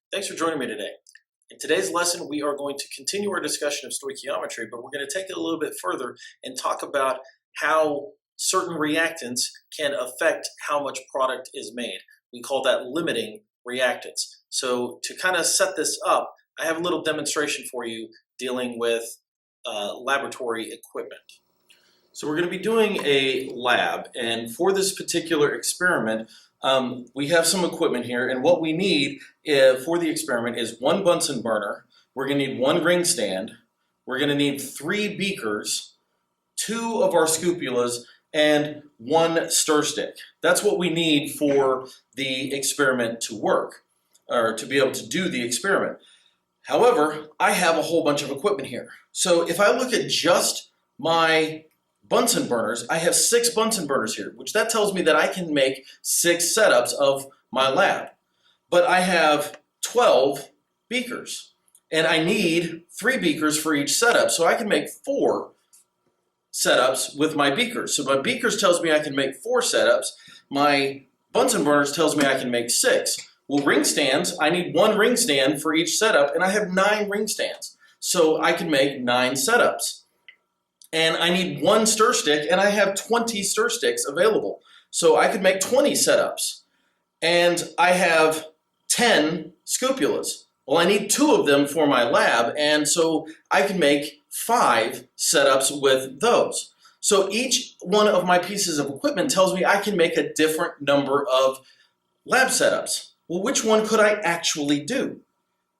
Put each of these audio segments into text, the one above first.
Thanks for joining me today. In today's lesson, we are going to continue our discussion of stoichiometry, but we're going to take it a little bit further and talk about how certain reactants can affect how much product is made. We call that limiting reactants. So to kind of set this up, I have a little demonstration for you dealing with laboratory equipment. So we're going to be doing a lab, and for this particular experiment, we have some equipment here, and what we need for the experiment is one Bunsen burner. We're going to need one ring stand. We're going to need 3 beakers, 2 of our scupulas, and 1 stir stick. That's what we need for the experiment to work, or to be able to do the experiment. However, I have a whole bunch of equipment here. So if I look at just my Bunsen burners, I have 6 Bunsen burners here, which that tells me that I can make 6 setups of my lab. But I have 12 beakers, and I need 3 beakers for each setup, so I can make 4 setups with my beakers. So my beakers tells me I can make 4 setups. My Bunsen burners tells me I can make 6. Well, ring stands, I need 1 ring stand for each setup, and I have 9 ring stands. So I can make 9 setups. And I need 1 stir stick, and I have 20 stir sticks available. So I could make 20 setups. And I have 10 scupulas. Well, I need 2 of them for my lab, and so I can make 5 setups with those. So each one of my pieces of equipment tells me I can make a different number of lab setups. Well, which one could I actually do?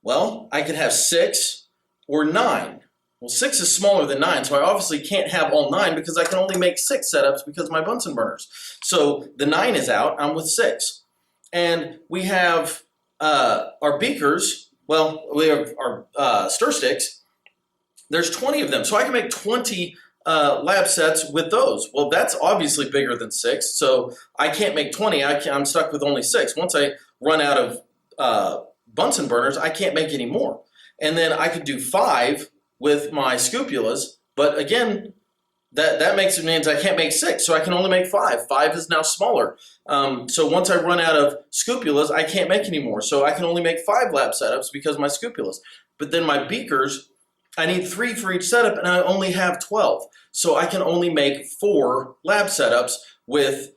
Well, I could have 6 or 9. Well, 6 is smaller than 9, so I obviously can't have all 9 because I can only make 6 setups because of my Bunsen burners. So the 9 is out, I'm with 6. And we have our beakers, well, we have our stir sticks. There's 20 of them, so I can make 20 lab sets with those. Well, that's obviously bigger than 6, so I can't make 20, I'm stuck with only 6. Once I run out of Bunsen burners, I can't make any more. And then I could do 5 with my scupulas, but again, that means I can't make 6, so I can only make 5. 5 is now smaller. So once I run out of scupulas, I can't make any more, so I can only make 5 lab setups because of my scupulas. But then my beakers, I need 3 for each setup, and I only have 12, so I can only make 4 lab setups with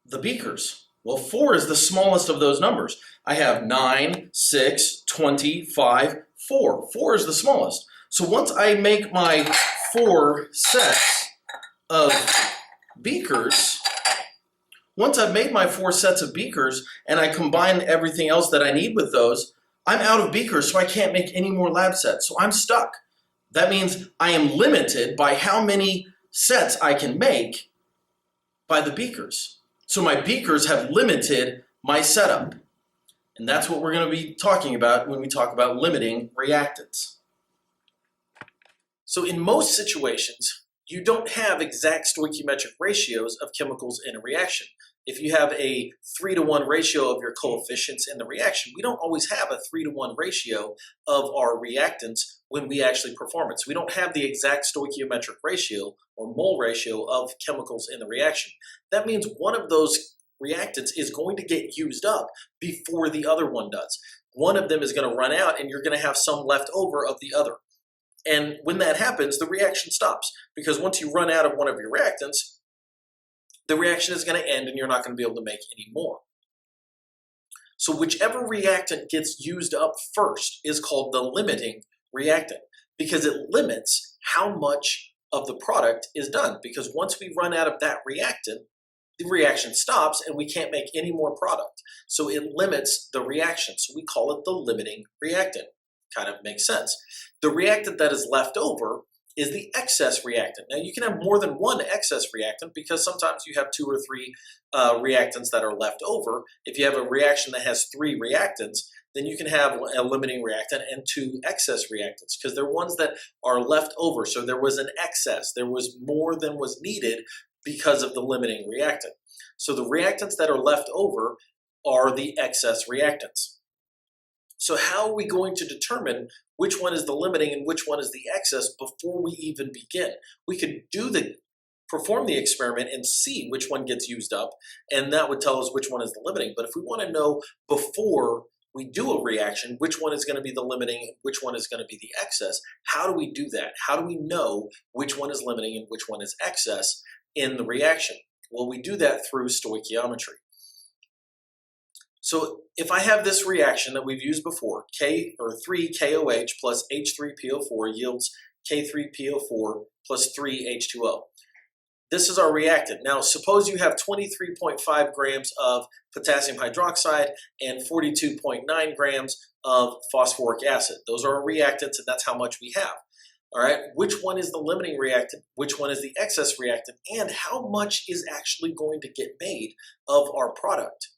the beakers. Well, 4 is the smallest of those numbers. I have 9, 6, 20, 5, 4. 4 is the smallest. So once I make my 4 sets of beakers, once I've made my 4 sets of beakers and I combine everything else that I need with those, I'm out of beakers, so I can't make any more lab sets. So I'm stuck. That means I am limited by how many sets I can make by the beakers. So my beakers have limited my setup. And that's what we're going to be talking about when we talk about limiting reactants. So in most situations, you don't have exact stoichiometric ratios of chemicals in a reaction. If you have a 3-to-1 ratio of your coefficients in the reaction, we don't always have a 3-to-1 ratio of our reactants when we actually perform it. So we don't have the exact stoichiometric ratio or mole ratio of chemicals in the reaction. That means one of those reactants is going to get used up before the other one does. One of them is going to run out, and you're going to have some left over of the other. And when that happens, the reaction stops, because once you run out of one of your reactants, the reaction is going to end and you're not going to be able to make any more. So whichever reactant gets used up first is called the limiting reactant, because it limits how much of the product is done. Because once we run out of that reactant, the reaction stops and we can't make any more product. So it limits the reaction. So we call it the limiting reactant. Kind of makes sense. The reactant that is left over is the excess reactant. Now you can have more than one excess reactant because sometimes you have 2 or 3 reactants that are left over. If you have a reaction that has 3 reactants, then you can have a limiting reactant and 2 excess reactants, because they're ones that are left over. So there was an excess. There was more than was needed because of the limiting reactant. So the reactants that are left over are the excess reactants. So how are we going to determine which one is the limiting and which one is the excess before we even begin? We could perform the experiment and see which one gets used up, and that would tell us which one is the limiting. But if we want to know before we do a reaction, which one is going to be the limiting, which one is going to be the excess. How do we do that? How do we know which one is limiting and which one is excess in the reaction? Well, we do that through stoichiometry. So if I have this reaction that we've used before, 3KOH plus H3PO4 yields K3PO4 plus 3H2O. This is our reactant. Now, suppose you have 23.5 grams of potassium hydroxide and 42.9 grams of phosphoric acid. Those are our reactants, and that's how much we have. All right, which one is the limiting reactant? Which one is the excess reactant? And how much is actually going to get made of our product?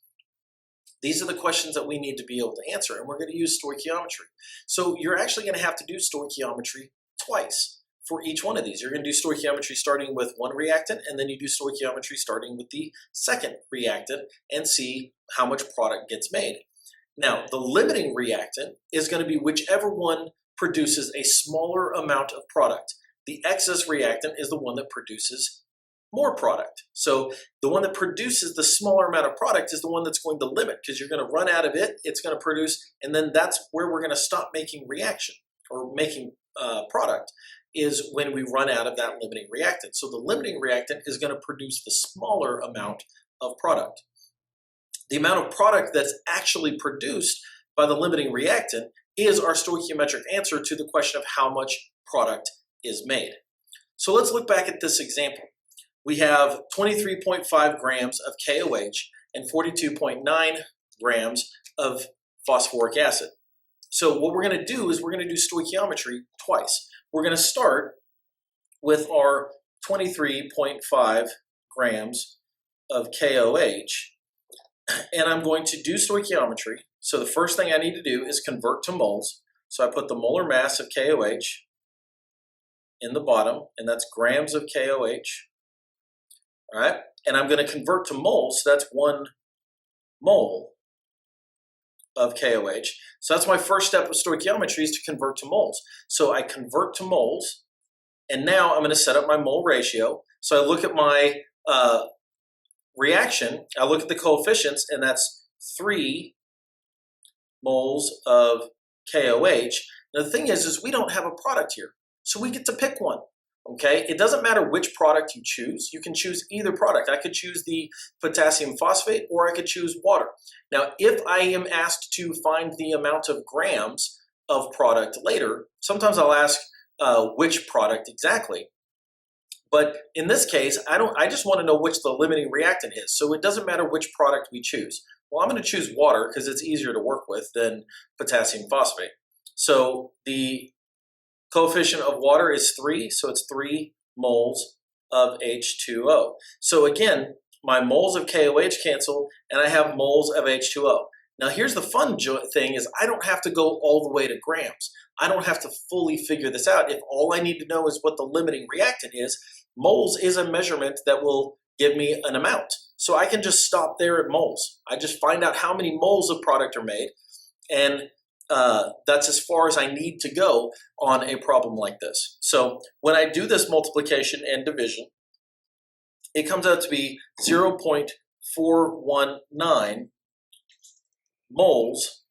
These are the questions that we need to be able to answer, and we're going to use stoichiometry. So you're actually going to have to do stoichiometry twice for each one of these. You're going to do stoichiometry starting with one reactant, and then you do stoichiometry starting with the second reactant and see how much product gets made. Now, the limiting reactant is going to be whichever one produces a smaller amount of product. The excess reactant is the one that produces more product. So the one that produces the smaller amount of product is the one that's going to limit, because you're going to run out of it, it's going to produce, and then that's where we're going to stop making reaction or making product, is when we run out of that limiting reactant. So the limiting reactant is going to produce the smaller amount of product. The amount of product that's actually produced by the limiting reactant is our stoichiometric answer to the question of how much product is made. So let's look back at this example. We have 23.5 grams of KOH and 42.9 grams of phosphoric acid. So what we're going to do is we're going to do stoichiometry twice. We're going to start with our 23.5 grams of KOH, and I'm going to do stoichiometry. So the first thing I need to do is convert to moles. So I put the molar mass of KOH in the bottom, and that's grams of KOH. All right, and I'm going to convert to moles, so that's 1 mole of KOH. So that's my first step of stoichiometry, is to convert to moles. So I convert to moles, and now I'm going to set up my mole ratio. So I look at my reaction, I look at the coefficients, and that's 3 moles of KOH. Now the thing is we don't have a product here, so we get to pick one. Okay, it doesn't matter which product you choose. You can choose either product. I could choose the potassium phosphate, or I could choose water. Now, if I am asked to find the amount of grams of product later, sometimes I'll ask which product exactly. But in this case, I just want to know which the limiting reactant is. So it doesn't matter which product we choose. Well, I'm going to choose water because it's easier to work with than potassium phosphate. So the coefficient of water is 3, so it's 3 moles of H2O. So again, my moles of KOH cancel, and I have moles of H2O. Now here's the fun thing is I don't have to go all the way to grams. I don't have to fully figure this out. If all I need to know is what the limiting reactant is, moles is a measurement that will give me an amount. So I can just stop there at moles. I just find out how many moles of product are made, and that's as far as I need to go on a problem like this. So when I do this multiplication and division, it comes out to be 0.419 moles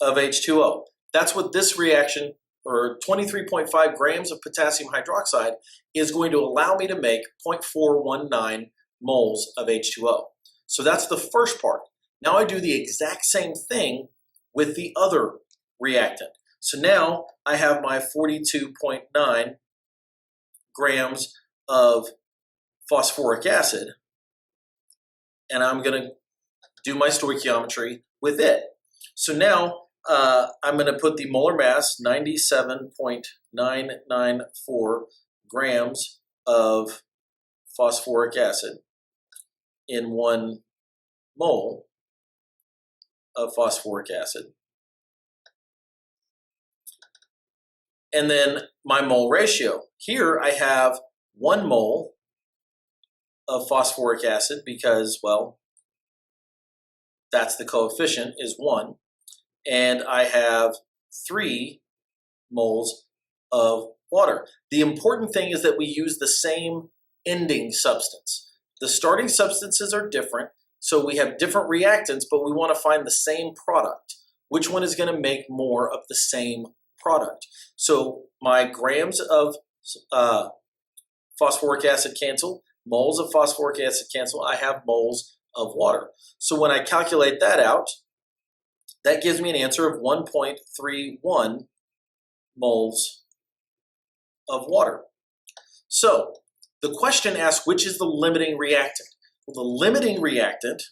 of H2O. That's what this reaction, or 23.5 grams of potassium hydroxide, is going to allow me to make 0.419 moles of H2O. So that's the first part. Now I do the exact same thing with the other reactant. So now I have my 42.9 grams of phosphoric acid, and I'm going to do my stoichiometry with it. So now I'm going to put the molar mass, 97.994 grams of phosphoric acid in 1 mole of phosphoric acid. And then my mole ratio. Here I have 1 mole of phosphoric acid because, well, that's the coefficient, is 1. And I have 3 moles of water. The important thing is that we use the same ending substance. The starting substances are different, so we have different reactants, but we want to find the same product. which one is going to make more of the same product. So my grams of phosphoric acid cancel, moles of phosphoric acid cancel, I have moles of water. So when I calculate that out, that gives me an answer of 1.31 moles of water. So the question asks, which is the limiting reactant? Well, the limiting reactant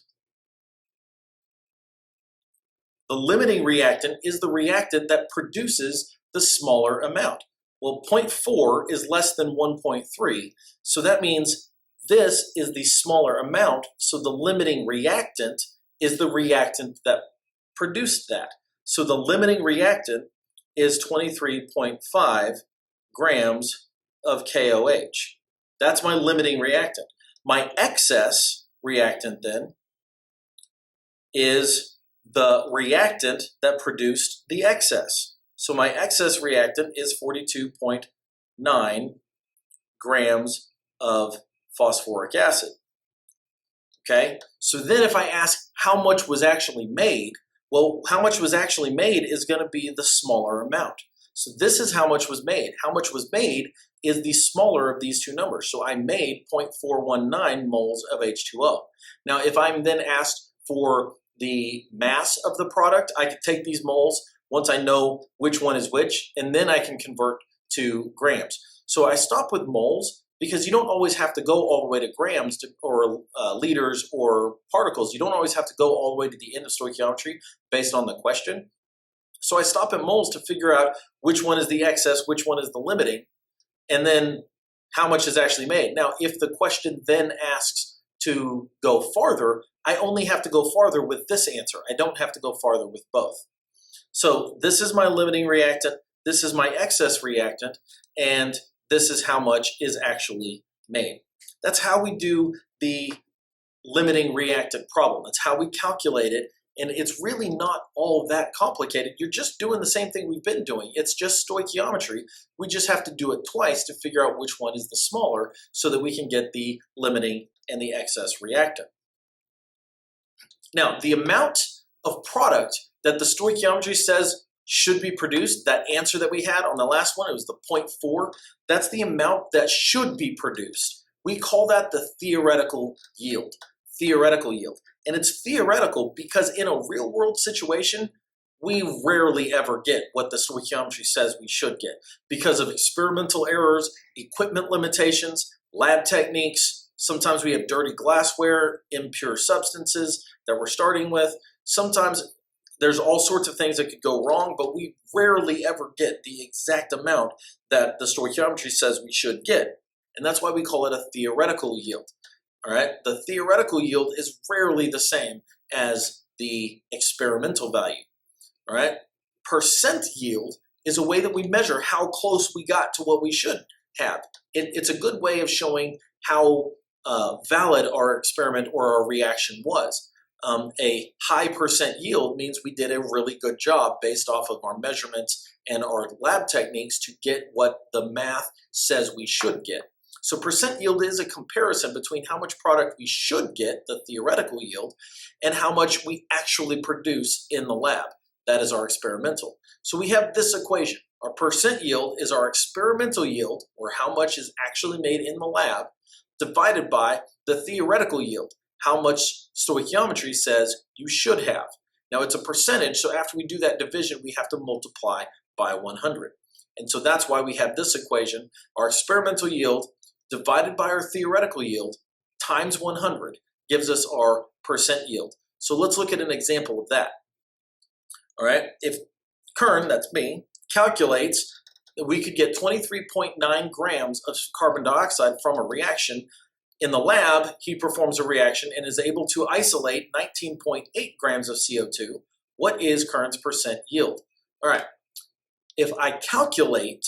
is the reactant that produces the smaller amount. Well, 0.4 is less than 1.3, so that means this is the smaller amount, so the limiting reactant is the reactant that produced that. So the limiting reactant is 23.5 grams of KOH. That's my limiting reactant. My excess reactant then is the reactant that produced the excess. So my excess reactant is 42.9 grams of phosphoric acid. Okay, so then if I ask how much was actually made, well, how much was actually made is going to be the smaller amount. So this is how much was made. How much was made is the smaller of these two numbers. So I made 0.419 moles of H2O. Now, if I'm then asked for the mass of the product, I could take these moles once I know which one is which, and then I can convert to grams. So I stop with moles because you don't always have to go all the way to grams or liters or particles. You don't always have to go all the way to the end of stoichiometry based on the question. So I stop at moles to figure out which one is the excess, which one is the limiting, and then how much is actually made. Now, if the question then asks to go farther, I only have to go farther with this answer. I don't have to go farther with both. So this is my limiting reactant, this is my excess reactant, and this is how much is actually made. That's how we do the limiting reactant problem. That's how we calculate it, and it's really not all that complicated. You're just doing the same thing we've been doing. It's just stoichiometry. We just have to do it twice to figure out which one is the smaller so that we can get the limiting and the excess reactant. Now, the amount of product that the stoichiometry says should be produced, that answer that we had on the last one, it was the 0.4, that's the amount that should be produced. We call that the theoretical yield. Theoretical yield. And it's theoretical because in a real world situation, we rarely ever get what the stoichiometry says we should get because of experimental errors, equipment limitations, lab techniques. Sometimes we have dirty glassware, impure substances that we're starting with. Sometimes there's all sorts of things that could go wrong, but we rarely ever get the exact amount that the stoichiometry says we should get. And that's why we call it a theoretical yield. All right, the theoretical yield is rarely the same as the experimental value. All right, percent yield is a way that we measure how close we got to what we should have. It's a good way of showing how valid our experiment or our reaction was. A high percent yield means we did a really good job based off of our measurements and our lab techniques to get what the math says we should get. So percent yield is a comparison between how much product we should get, the theoretical yield, and how much we actually produce in the lab. That is our experimental. So we have this equation. Our percent yield is our experimental yield, or how much is actually made in the lab, divided by the theoretical yield, how much stoichiometry says you should have. Now it's a percentage, so after we do that division, we have to multiply by 100. And so that's why we have this equation, our experimental yield divided by our theoretical yield times 100 gives us our percent yield. So let's look at an example of that. All right, if Kern, that's me, calculates that we could get 23.9 grams of carbon dioxide from a reaction, in the lab, he performs a reaction and is able to isolate 19.8 grams of CO2. What is Kern's percent yield? All right, if I calculate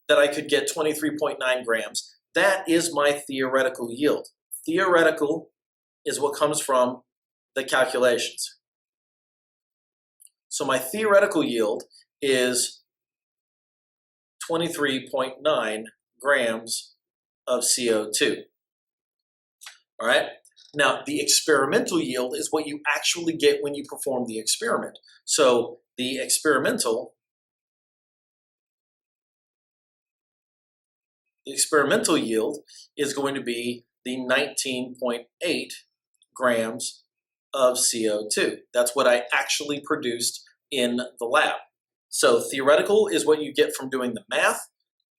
that I could get 23.9 grams, that is my theoretical yield. Theoretical is what comes from the calculations. So my theoretical yield is 23.9 grams of CO2. All right. Now, the experimental yield is what you actually get when you perform the experiment. So the experimental yield is going to be the 19.8 grams of CO2. That's what I actually produced in the lab. So theoretical is what you get from doing the math.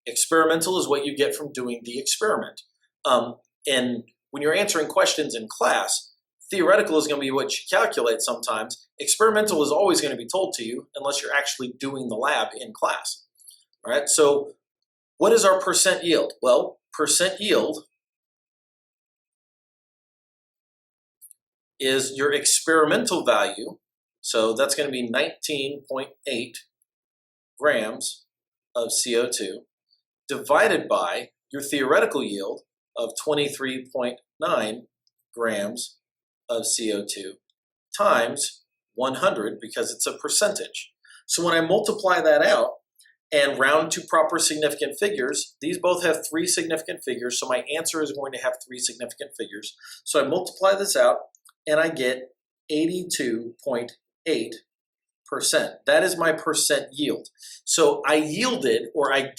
Experimental is what you get from doing the experiment. And when you're answering questions in class, theoretical is going to be what you calculate sometimes. Experimental is always going to be told to you unless you're actually doing the lab in class. All right, so what is our percent yield? Well, percent yield is your experimental value. So that's going to be 19.8 grams of CO2 divided by your theoretical yield of 23.9 grams of CO2 times 100, because it's a percentage. So when I multiply that out and round to proper significant figures, these both have 3 significant figures, so my answer is going to have 3 significant figures. So I multiply this out and I get 82.8%. That is my percent yield. So I yielded, or I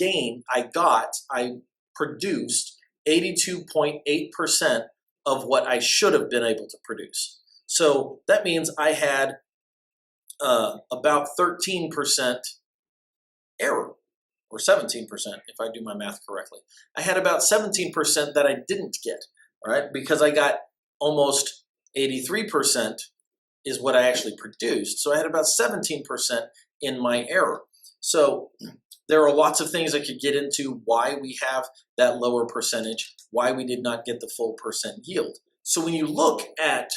produced 82.8% of what I should have been able to produce. So that means I had about 13% error, or 17% if I do my math correctly. I had about 17% that I didn't get, all right, because I got almost 83% is what I actually produced. So I had about 17% in my error. So there are lots of things I could get into why we have that lower percentage, why we did not get the full percent yield. So when you look at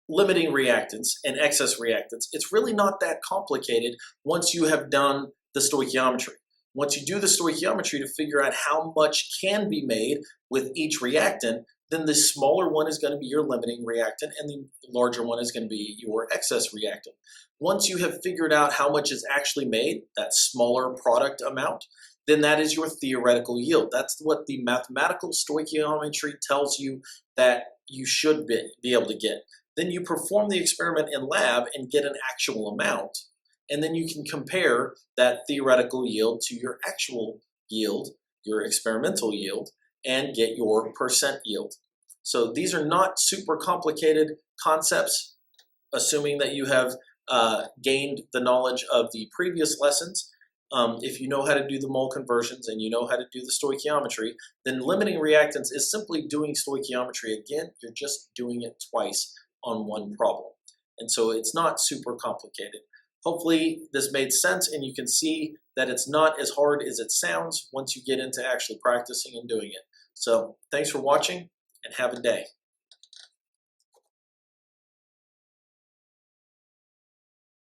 limiting reactants and excess reactants, it's really not that complicated once you have done the stoichiometry. Once you do the stoichiometry to figure out how much can be made with each reactant, then the smaller one is going to be your limiting reactant and the larger one is going to be your excess reactant. Once you have figured out how much is actually made, that smaller product amount, then that is your theoretical yield. That's what the mathematical stoichiometry tells you that you should be able to get. Then you perform the experiment in lab and get an actual amount, and then you can compare that theoretical yield to your actual yield, your experimental yield, and get your percent yield. So these are not super complicated concepts, assuming that you have gained the knowledge of the previous lessons. If you know how to do the mole conversions and you know how to do the stoichiometry, then limiting reactants is simply doing stoichiometry again. You're just doing it twice on one problem. And so it's not super complicated. Hopefully this made sense and you can see that it's not as hard as it sounds once you get into actually practicing and doing it. So thanks for watching and have a day.